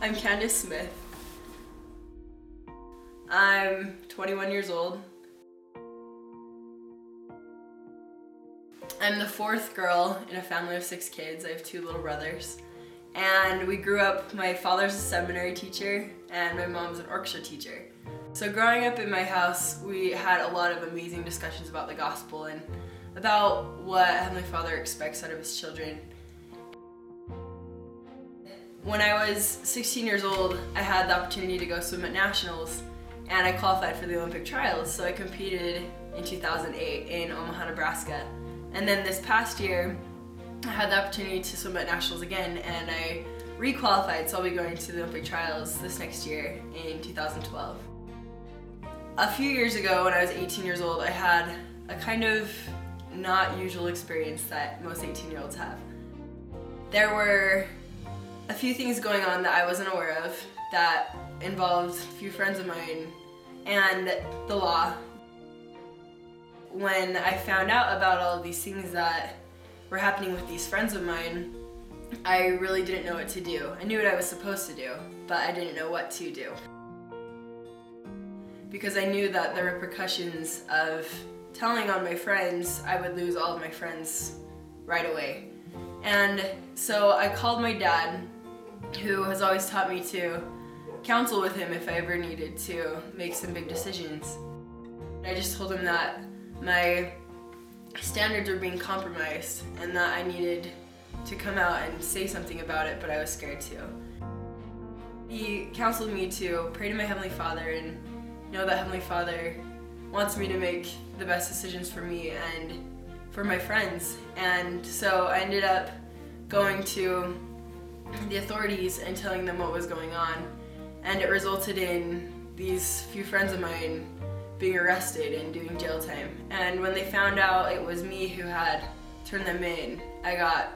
I'm Candace Smith. I'm 21 years old. I'm the fourth girl in a family of 6 kids. I have 2 little brothers. And we grew up, my father's a seminary teacher and my mom's an orchestra teacher. So growing up in my house, we had a lot of amazing discussions about the gospel and about what Heavenly Father expects out of His children. When I was 16 years old, I had the opportunity to go swim at nationals and I qualified for the Olympic trials. So I competed in 2008 in Omaha, Nebraska. And then this past year, I had the opportunity to swim at nationals again and I re-qualified, so I'll be going to the Olympic trials this next year in 2012. A few years ago, when I was 18 years old, I had a kind of not usual experience that most 18-year-olds have. There were a few things going on that I wasn't aware of that involved a few friends of mine and the law. When I found out about all of these things that were happening with these friends of mine, I really didn't know what to do. I knew what I was supposed to do, but I didn't know what to do. Because I knew that the repercussions of telling on my friends, I would lose all of my friends right away. And so I called my dad, who has always taught me to counsel with him if I ever needed to make some big decisions. I just told him that my standards were being compromised and that I needed to come out and say something about it, but I was scared to. He counseled me to pray to my Heavenly Father and know that Heavenly Father wants me to make the best decisions for me and for my friends. And so I ended up going to the authorities and telling them what was going on, and it resulted in these few friends of mine being arrested and doing jail time. And when they found out it was me who had turned them in, I got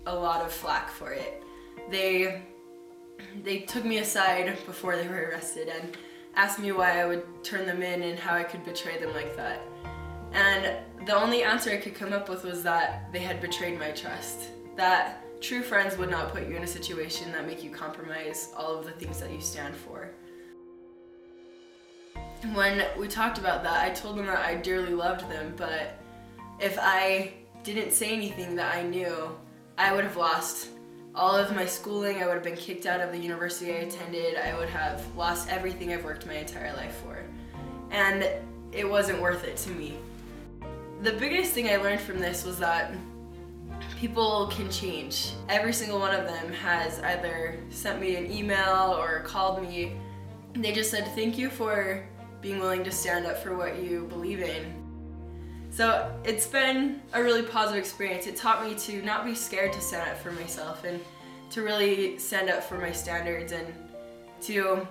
a lot of flack for it. They took me aside before they were arrested and asked me why I would turn them in and how I could betray them like that. And the only answer I could come up with was that they had betrayed my trust. That true friends would not put you in a situation that make you compromise all of the things that you stand for. When we talked about that, I told them that I dearly loved them, but if I didn't say anything that I knew, I would have lost all of my schooling, I would have been kicked out of the university I attended, I would have lost everything I've worked my entire life for. And it wasn't worth it to me. The biggest thing I learned from this was that people can change. Every single one of them has either sent me an email or called me. They just said, thank you for being willing to stand up for what you believe in. So it's been a really positive experience. It taught me to not be scared to stand up for myself and to really stand up for my standards and to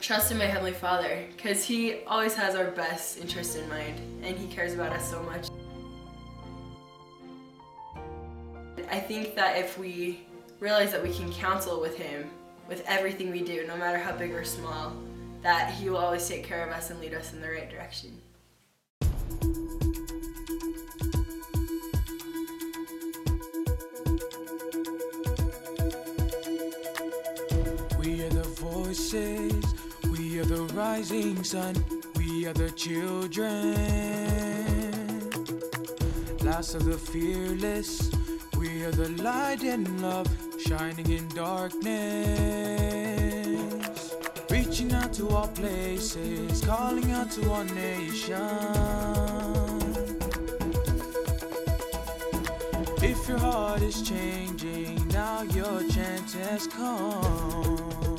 trust in my Heavenly Father, because He always has our best interest in mind and He cares about us so much. I think that if we realize that we can counsel with Him with everything we do, no matter how big or small, that He will always take care of us and lead us in the right direction. We are the voices, we are the rising sun, we are the children, last of the fearless. We are the light and love, shining in darkness. Reaching out to all places, calling out to our nation. If your heart is changing, now your chance has come.